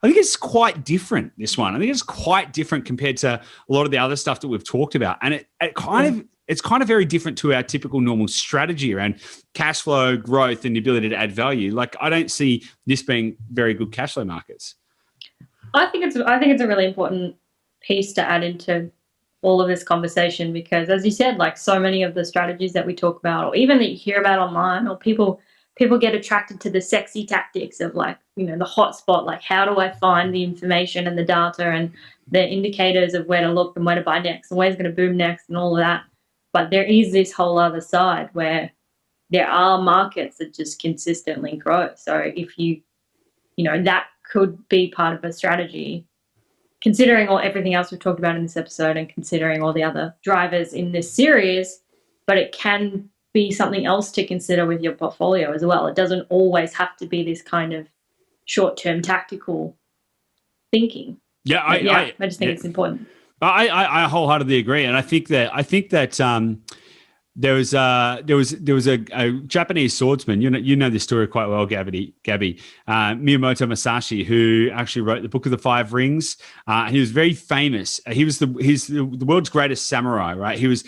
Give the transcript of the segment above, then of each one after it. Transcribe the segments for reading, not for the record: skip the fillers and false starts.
I think it's quite different, this one. I think it's quite different compared to a lot of the other stuff that we've talked about. And it's kind of very different to our typical normal strategy around cash flow, growth, and the ability to add value. Like, I don't see this being very good cash flow markets. I think it's a really important piece to add into all of this conversation because, as you said, like so many of the strategies that we talk about, or even that you hear about online, or people get attracted to the sexy tactics of like, you know, the hotspot, like how do I find the information and the data and the indicators of where to look and where to buy next and where's going to boom next and all of that. But there is this whole other side where there are markets that just consistently grow. So if you know, that could be part of a strategy, considering everything else we've talked about in this episode and considering all the other drivers in this series, but it can be something else to consider with your portfolio as well. It doesn't always have to be this kind of short-term tactical thinking. Yeah, I just think it's important. I wholeheartely agree, and I think that there was a Japanese swordsman. You know this story quite well, Gabby. Miyamoto Musashi, who actually wrote the Book of the Five Rings. He was very famous. He's the world's greatest samurai, right? He was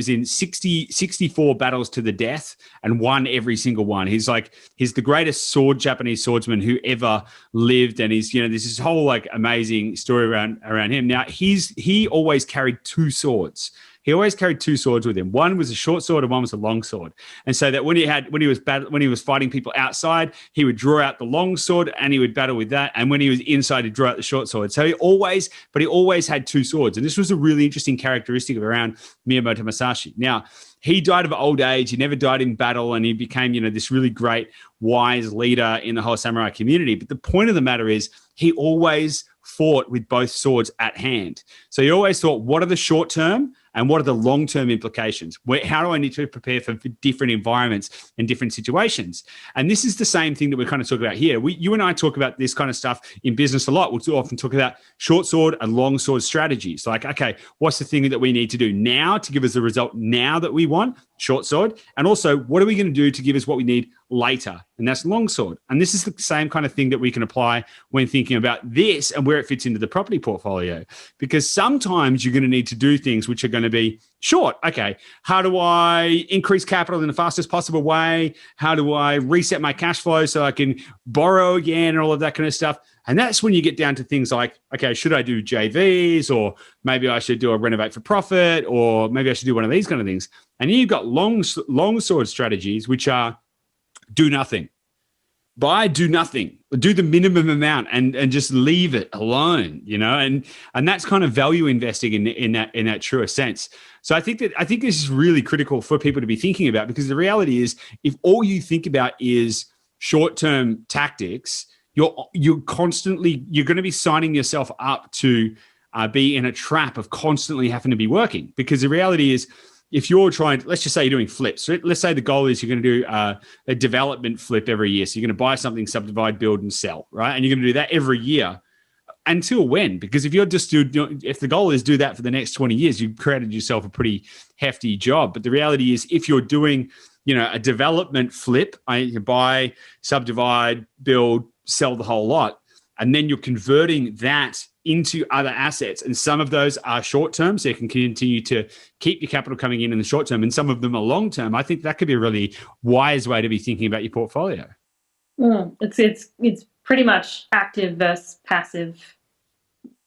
in 64 battles to the death and won every single one. He's the greatest Japanese swordsman who ever lived. And there's this whole like amazing story around him. Now he always carried two swords. He always carried two swords with him. One was a short sword and one was a long sword. And so that when he was fighting people outside, he would draw out the long sword and he would battle with that. And when he was inside, he'd draw out the short sword. So he always had two swords. And this was a really interesting characteristic around Miyamoto Musashi. Now, he died of old age. He never died in battle, and he became, this really great, wise leader in the whole samurai community. But the point of the matter is, he always fought with both swords at hand. So he always thought, what are the short term and what are the long-term implications? How do I need to prepare for different environments and different situations? And this is the same thing that we're kind of talking about here. You and I talk about this kind of stuff in business a lot. We'll often talk about short sword and long sword strategies. Like, okay, what's the thing that we need to do now to give us the result now that we want? Short sword. And also, what are we going to do to give us what we need later? And that's long sword. And this is the same kind of thing that we can apply when thinking about this and where it fits into the property portfolio. Because sometimes you're going to need to do things which are going to be short. Okay, how do I increase capital in the fastest possible way? How do I reset my cash flow so I can borrow again and all of that kind of stuff? And that's when you get down to things like, okay, should I do JVs, or maybe I should do a renovate for profit, or maybe I should do one of these kind of things. And then you've got long sword strategies, which are do nothing. Do nothing, do the minimum amount and just leave it alone, and that's kind of value investing in that truer sense. So I think this is really critical for people to be thinking about, because the reality is, if all you think about is short-term tactics, you're going to be signing yourself up to be in a trap of constantly having to be working. Because the reality is, if you're let's just say you're doing flips. So let's say the goal is you're going to do a development flip every year. So you're going to buy something, subdivide, build, and sell, right? And you're going to do that every year. Until when? Because if if the goal is do that for the next 20 years, you've created yourself a pretty hefty job. But the reality is, if you're doing, a development flip, you buy, subdivide, build, sell the whole lot, and then you're converting that into other assets. And some of those are short term, so you can continue to keep your capital coming in the short term, and some of them are long term. I think that could be a really wise way to be thinking about your portfolio. It's pretty much active versus passive.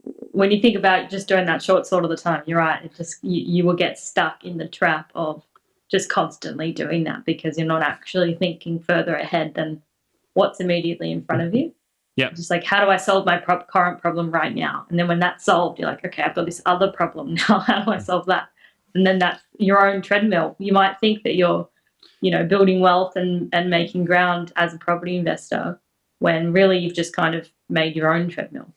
When you think about just doing that short sword all the time, you're right. It just you will get stuck in the trap of just constantly doing that, because you're not actually thinking further ahead than what's immediately in front of you. Yeah. Just like, how do I solve my current problem right now? And then when that's solved, you're like, okay, I've got this other problem now. How do I solve that? And then that's your own treadmill. You might think that you're, building wealth and making ground as a property investor, when really you've just kind of made your own treadmill.